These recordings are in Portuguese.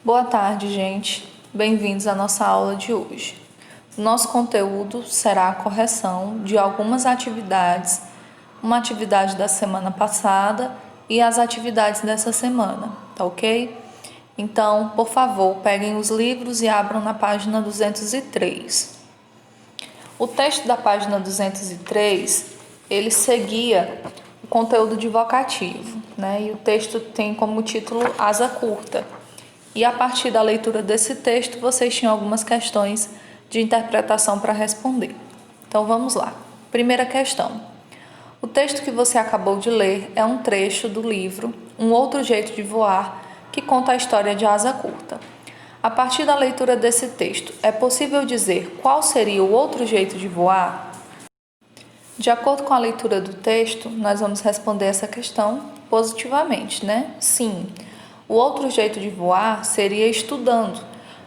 Boa tarde, gente. Bem-vindos à nossa aula de hoje. O nosso conteúdo será a correção de algumas atividades, uma atividade da semana passada e as atividades dessa semana, tá ok? Então, por favor, peguem os livros e abram na página 203. O texto da página 203, ele seguia o conteúdo de vocativo, né? E o texto tem como título Asa Curta. E a partir da leitura desse texto, vocês tinham algumas questões de interpretação para responder. Então vamos lá. Primeira questão. O texto que você acabou de ler é um trecho do livro Um Outro Jeito de Voar, que conta a história de Asa Curta. A partir da leitura desse texto, é possível dizer qual seria o outro jeito de voar? De acordo com a leitura do texto, nós vamos responder essa questão positivamente, né? Sim. O outro jeito de voar seria estudando,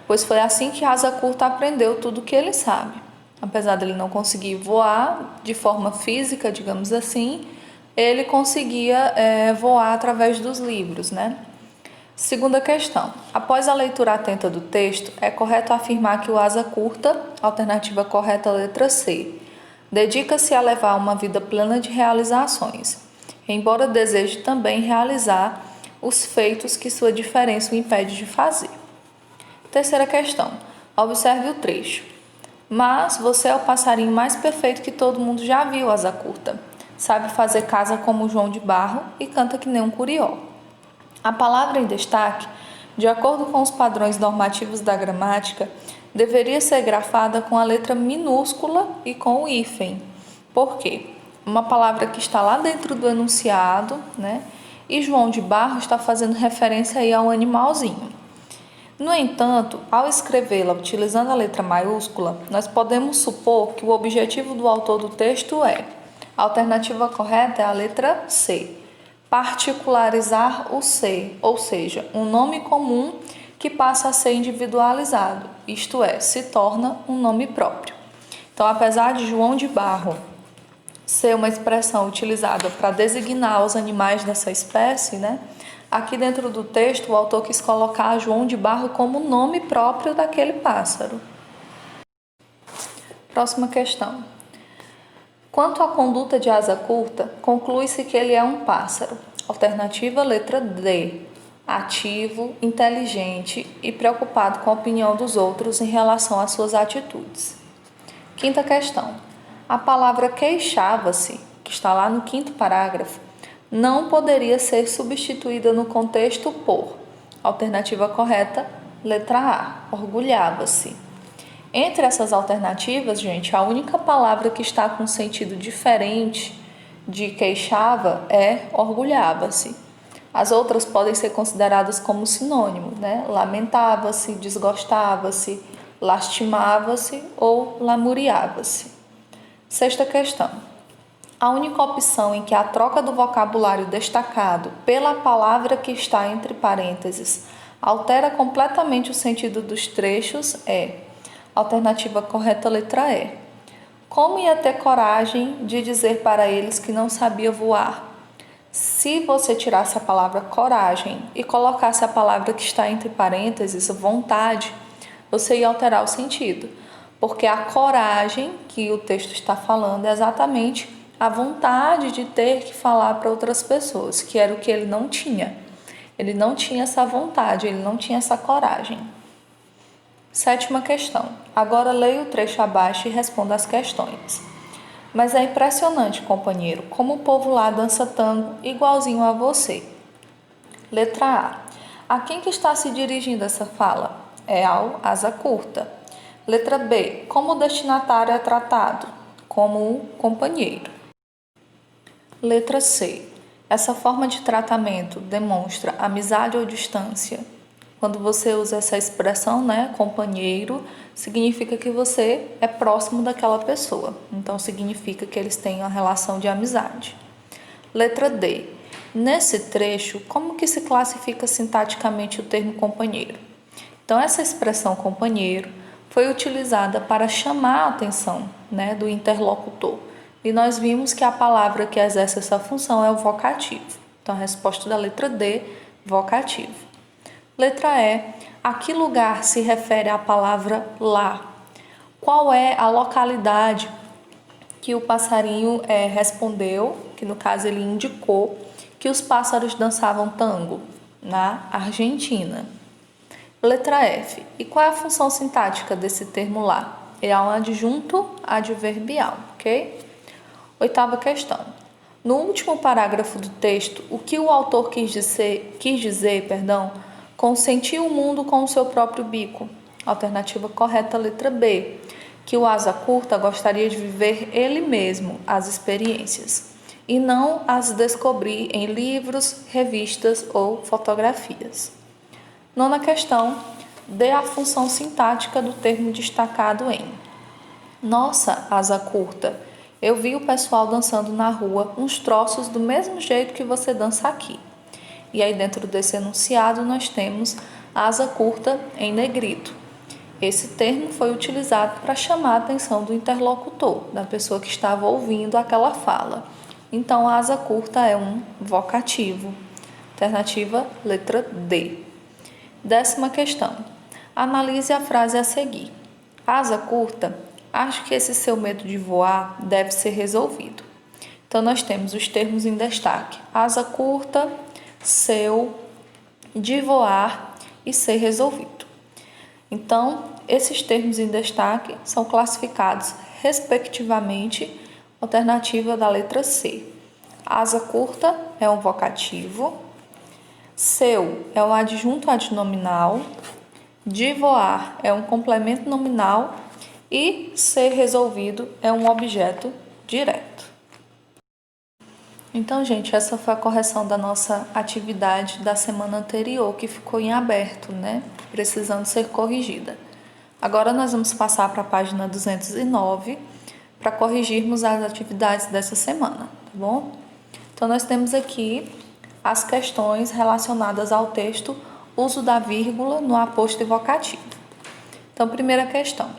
pois foi assim que Asa Curta aprendeu tudo o que ele sabe. Apesar dele não conseguir voar de forma física, digamos assim, ele conseguia voar através dos livros, né? Segunda questão. Após a leitura atenta do texto, é correto afirmar que o Asa Curta, alternativa correta, letra C, dedica-se a levar uma vida plena de realizações, embora deseje também realizar os feitos que sua diferença o impede de fazer. Terceira questão. Observe o trecho. Mas você é o passarinho mais perfeito que todo mundo já viu, Asa Curta. Sabe fazer casa como João de Barro e canta que nem um curió. A palavra em destaque, de acordo com os padrões normativos da gramática, deveria ser grafada com a letra minúscula e com o hífen. Por quê? Uma palavra que está lá dentro do enunciado, né? E João de Barro está fazendo referência aí ao animalzinho. No entanto, ao escrevê-la utilizando a letra maiúscula, nós podemos supor que o objetivo do autor do texto é: a alternativa correta é a letra C, particularizar o ser, ou seja, um nome comum que passa a ser individualizado, isto é, se torna um nome próprio. Então, apesar de João de Barro ser uma expressão utilizada para designar os animais dessa espécie, né? Aqui dentro do texto, o autor quis colocar João de Barro como nome próprio daquele pássaro. Próxima questão. Quanto à conduta de Asa Curta, conclui-se que ele é um pássaro. Alternativa letra D. Ativo, inteligente e preocupado com a opinião dos outros em relação às suas atitudes. Quinta questão. A palavra queixava-se, que está lá no quinto parágrafo, não poderia ser substituída no contexto por. Alternativa correta, letra A, orgulhava-se. Entre essas alternativas, gente, a única palavra que está com sentido diferente de queixava é orgulhava-se. As outras podem ser consideradas como sinônimo, né? Lamentava-se, desgostava-se, lastimava-se ou lamuriava-se. Sexta questão. A única opção em que a troca do vocabulário destacado pela palavra que está entre parênteses altera completamente o sentido dos trechos é: alternativa correta, letra E. Como ia ter coragem de dizer para eles que não sabia voar? Se você tirasse a palavra coragem e colocasse a palavra que está entre parênteses, vontade, você ia alterar o sentido, porque a coragem que o texto está falando é exatamente a vontade de ter que falar para outras pessoas, que era o que ele não tinha. Ele não tinha essa vontade, ele não tinha essa coragem. Sétima questão. Agora leia o trecho abaixo e responda as questões. Mas é impressionante, companheiro, como o povo lá dança tango igualzinho a você. Letra A. A quem que está se dirigindo essa fala? É ao Asa Curta. Letra B. Como o destinatário é tratado? Como o companheiro. Letra C. Essa forma de tratamento demonstra amizade ou distância? Quando você usa essa expressão, né, companheiro, significa que você é próximo daquela pessoa. Então, significa que eles têm uma relação de amizade. Letra D. Nesse trecho, como que se classifica sintaticamente o termo companheiro? Então, essa expressão companheiro foi utilizada para chamar a atenção, né, do interlocutor. E nós vimos que a palavra que exerce essa função é o vocativo. Então, a resposta da letra D, vocativo. Letra E. A que lugar se refere a palavra lá? Qual é a localidade que o passarinho respondeu, que no caso ele indicou, que os pássaros dançavam tango? Na Argentina. Letra F. E qual é a função sintática desse termo lá? Ele é um adjunto adverbial, ok? Oitava questão. No último parágrafo do texto, o que o autor quis dizer, consentiu o mundo com o seu próprio bico? Alternativa correta, letra B. Que o asa curta gostaria de viver ele mesmo as experiências e não as descobrir em livros, revistas ou fotografias. Nona questão, dê a função sintática do termo destacado em: nossa, asa curta, eu vi o pessoal dançando na rua uns troços do mesmo jeito que você dança aqui. E aí dentro desse enunciado nós temos asa curta em negrito. Esse termo foi utilizado para chamar a atenção do interlocutor, da pessoa que estava ouvindo aquela fala. Então, a asa curta é um vocativo. Alternativa, letra D. 10ª questão. Analise a frase a seguir. Asa curta, acho que esse seu medo de voar deve ser resolvido. Então, nós temos os termos em destaque. Asa curta, seu, de voar e ser resolvido. Então, esses termos em destaque são classificados, respectivamente, alternativa da letra C. Asa curta é um vocativo, seu é um adjunto adnominal, de voar é um complemento nominal e ser resolvido é um objeto direto. Então, gente, essa foi a correção da nossa atividade da semana anterior, que ficou em aberto, né? Precisando ser corrigida. Agora nós vamos passar para a página 209 para corrigirmos as atividades dessa semana, tá bom? Então, nós temos aqui as questões relacionadas ao texto uso da vírgula no aposto e vocativo. Então, primeira questão.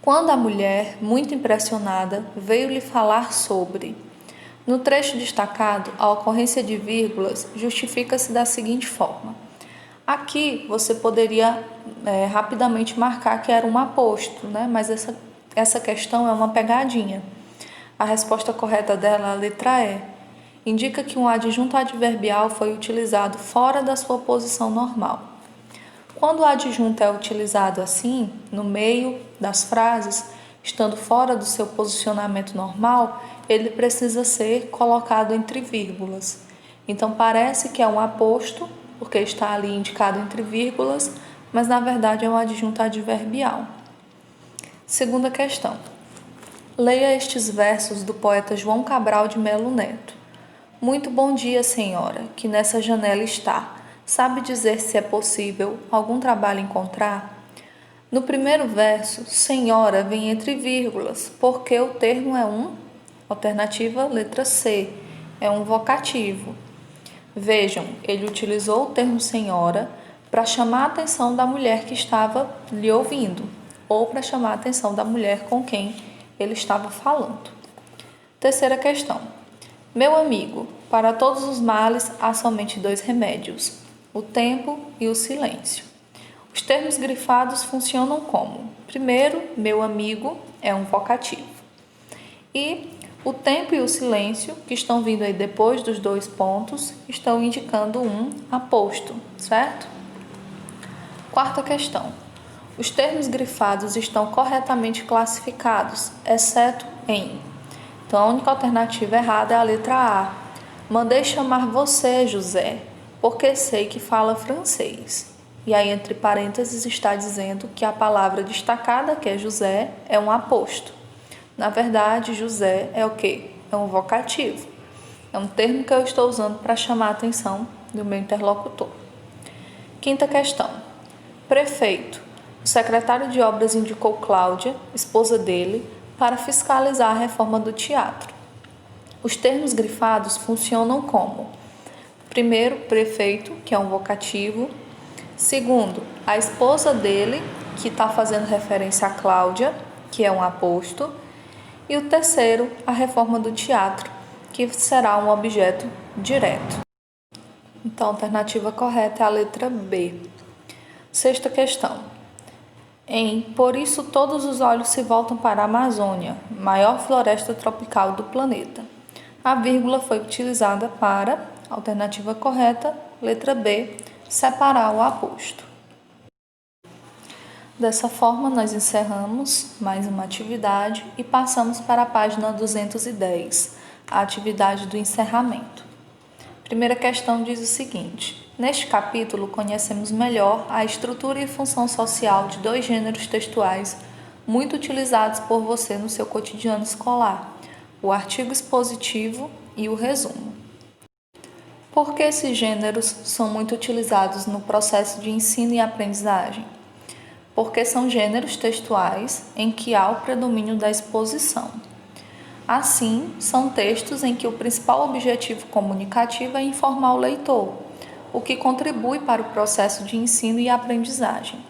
Quando a mulher, muito impressionada, veio lhe falar sobre... No trecho destacado, a ocorrência de vírgulas justifica-se da seguinte forma. Aqui você poderia rapidamente marcar que era um aposto, né? Mas essa questão é uma pegadinha. A resposta correta dela é a letra E. Indica que um adjunto adverbial foi utilizado fora da sua posição normal. Quando o adjunto é utilizado assim, no meio das frases, estando fora do seu posicionamento normal, ele precisa ser colocado entre vírgulas. Então, parece que é um aposto, porque está ali indicado entre vírgulas, mas na verdade é um adjunto adverbial. Segunda questão. Leia estes versos do poeta João Cabral de Melo Neto. Muito bom dia, senhora, que nessa janela está. Sabe dizer se é possível algum trabalho encontrar? No primeiro verso, senhora vem entre vírgulas, porque o termo é um, alternativa letra C, é um vocativo. Vejam, ele utilizou o termo senhora para chamar a atenção da mulher que estava lhe ouvindo, ou para chamar a atenção da mulher com quem ele estava falando. Terceira questão. Meu amigo, para todos os males há somente 2 remédios, o tempo e o silêncio. Os termos grifados funcionam como: primeiro, meu amigo é um vocativo. E o tempo e o silêncio, que estão vindo aí depois dos 2 pontos, estão indicando um aposto, certo? Quarta questão. Os termos grifados estão corretamente classificados, exceto em... Então, a única alternativa errada é a letra A. Mandei chamar você, José, porque sei que fala francês. E aí, entre parênteses, está dizendo que a palavra destacada, que é José, é um aposto. Na verdade, José é o quê? É um vocativo. É um termo que eu estou usando para chamar a atenção do meu interlocutor. Quinta questão. Prefeito. O secretário de obras indicou Cláudia, esposa dele, para fiscalizar a reforma do teatro. Os termos grifados funcionam como: primeiro, prefeito, que é um vocativo. Segundo, a esposa dele, que está fazendo referência a Cláudia, que é um aposto. E o terceiro, a reforma do teatro, que será um objeto direto. Então, a alternativa correta é a letra B. Sexta questão. Por isso todos os olhos se voltam para a Amazônia, maior floresta tropical do planeta. A vírgula foi utilizada para, alternativa correta, letra B, separar o aposto. Dessa forma, nós encerramos mais uma atividade e passamos para a página 210, a atividade do encerramento. Primeira questão diz o seguinte: neste capítulo, conhecemos melhor a estrutura e função social de dois gêneros textuais muito utilizados por você no seu cotidiano escolar, o artigo expositivo e o resumo. Por que esses gêneros são muito utilizados no processo de ensino e aprendizagem? Porque são gêneros textuais em que há o predomínio da exposição. Assim, são textos em que o principal objetivo comunicativo é informar o leitor, o que contribui para o processo de ensino e aprendizagem.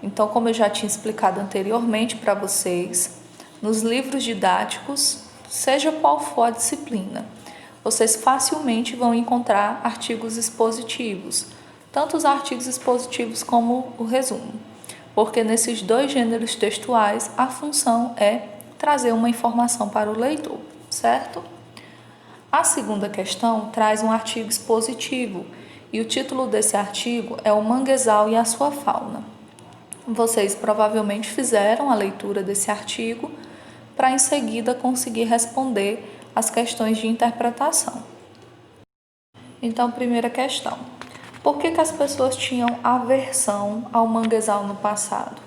Então, como eu já tinha explicado anteriormente para vocês, nos livros didáticos, seja qual for a disciplina, vocês facilmente vão encontrar artigos expositivos, tanto os artigos expositivos como o resumo, porque nesses dois gêneros textuais a função é trazer uma informação para o leitor, certo? A segunda questão traz um artigo expositivo e o título desse artigo é O Manguezal e a Sua Fauna. Vocês provavelmente fizeram a leitura desse artigo para em seguida conseguir responder as questões de interpretação. Então, primeira questão. Por que as pessoas tinham aversão ao manguezal no passado?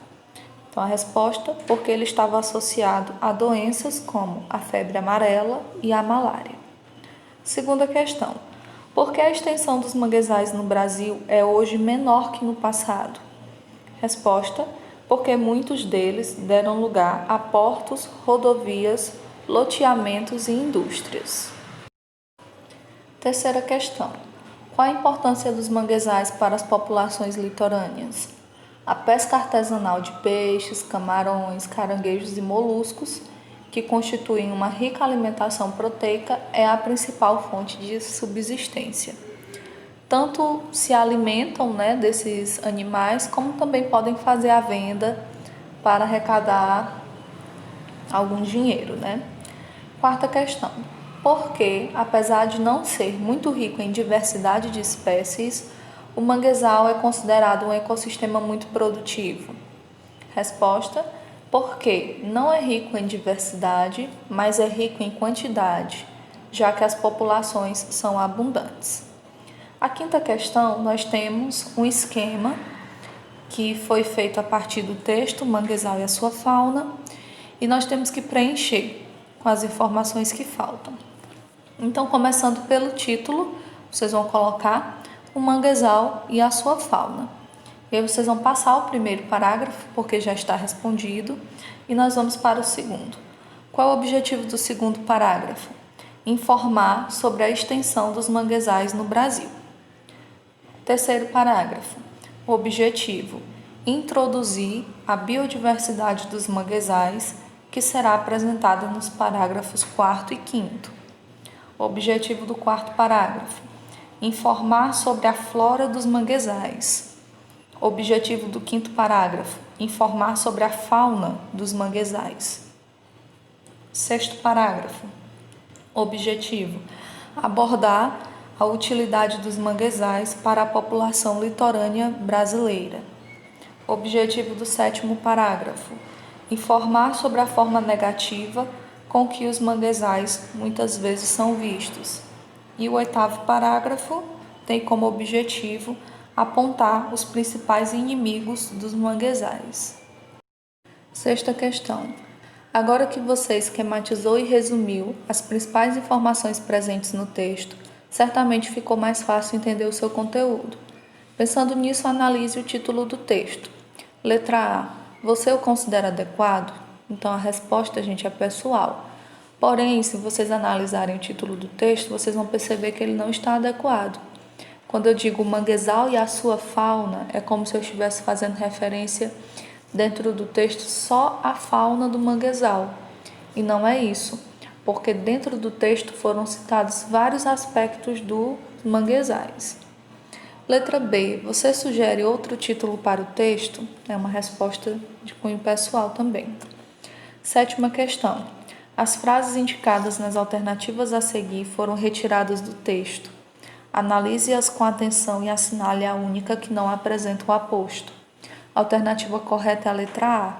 Então, a resposta, porque ele estava associado a doenças como a febre amarela e a malária. Segunda questão. Por que a extensão dos manguezais no Brasil é hoje menor que no passado? Resposta, porque muitos deles deram lugar a portos, rodovias, loteamentos e indústrias. Terceira questão. Qual a importância dos manguezais para as populações litorâneas? A pesca artesanal de peixes, camarões, caranguejos e moluscos, que constituem uma rica alimentação proteica, é a principal fonte de subsistência. Tanto se alimentam, desses animais, como também podem fazer a venda para arrecadar algum dinheiro, Quarta questão. Por que, apesar de não ser muito rico em diversidade de espécies, o manguezal é considerado um ecossistema muito produtivo? Resposta: porque não é rico em diversidade, mas é rico em quantidade, já que as populações são abundantes. A quinta questão, nós temos um esquema que foi feito a partir do texto O Manguezal e a Sua Fauna, e nós temos que preencher com as informações que faltam. Então, começando pelo título, vocês vão colocar o manguezal e a sua fauna. E aí vocês vão passar o primeiro parágrafo, porque já está respondido, e nós vamos para o segundo. Qual é o objetivo do segundo parágrafo? Informar sobre a extensão dos manguezais no Brasil. Terceiro parágrafo. O objetivo: introduzir a biodiversidade dos manguezais, que será apresentada nos parágrafos 4º e 5º. O objetivo do quarto parágrafo: informar sobre a flora dos manguezais. O objetivo do quinto parágrafo: informar sobre a fauna dos manguezais. Sexto parágrafo. Objetivo: abordar a utilidade dos manguezais para a população litorânea brasileira. Objetivo do sétimo parágrafo: informar sobre a forma negativa com que os manguezais muitas vezes são vistos. E o oitavo parágrafo tem como objetivo apontar os principais inimigos dos manguezais. Sexta questão. Agora que você esquematizou e resumiu as principais informações presentes no texto, certamente ficou mais fácil entender o seu conteúdo. Pensando nisso, analise o título do texto. Letra A. Você o considera adequado? Então, a resposta, gente, é pessoal. Porém, se vocês analisarem o título do texto, vocês vão perceber que ele não está adequado. Quando eu digo manguezal e a sua fauna, é como se eu estivesse fazendo referência dentro do texto só à fauna do manguezal. E não é isso, porque dentro do texto foram citados vários aspectos dos manguezais. Letra B. Você sugere outro título para o texto? É uma resposta de cunho pessoal também. 7ª questão. As frases indicadas nas alternativas a seguir foram retiradas do texto. Analise-as com atenção e assinale a única que não apresenta o aposto. A alternativa correta é a letra A.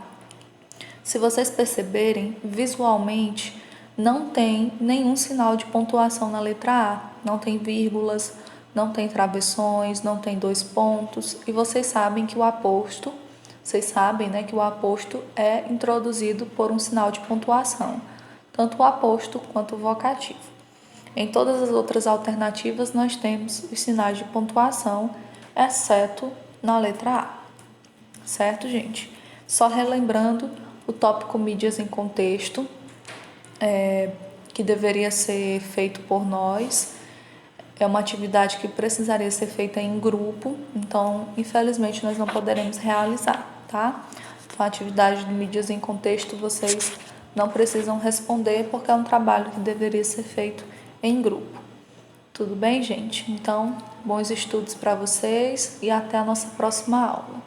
Se vocês perceberem, visualmente não tem nenhum sinal de pontuação na letra A. Não tem vírgulas, não tem travessões, não tem 2 pontos. E vocês sabem que o aposto, que o aposto é introduzido por um sinal de pontuação, tanto o aposto quanto o vocativo. Em todas as outras alternativas nós temos os sinais de pontuação, exceto na letra A. Certo, gente? Só relembrando o tópico mídias em contexto, que deveria ser feito por nós. É uma atividade que precisaria ser feita em grupo, então, infelizmente, nós não poderemos realizar, tá? Então, a atividade de mídias em contexto, vocês não precisam responder, porque é um trabalho que deveria ser feito em grupo. Tudo bem, gente? Então, bons estudos para vocês e até a nossa próxima aula.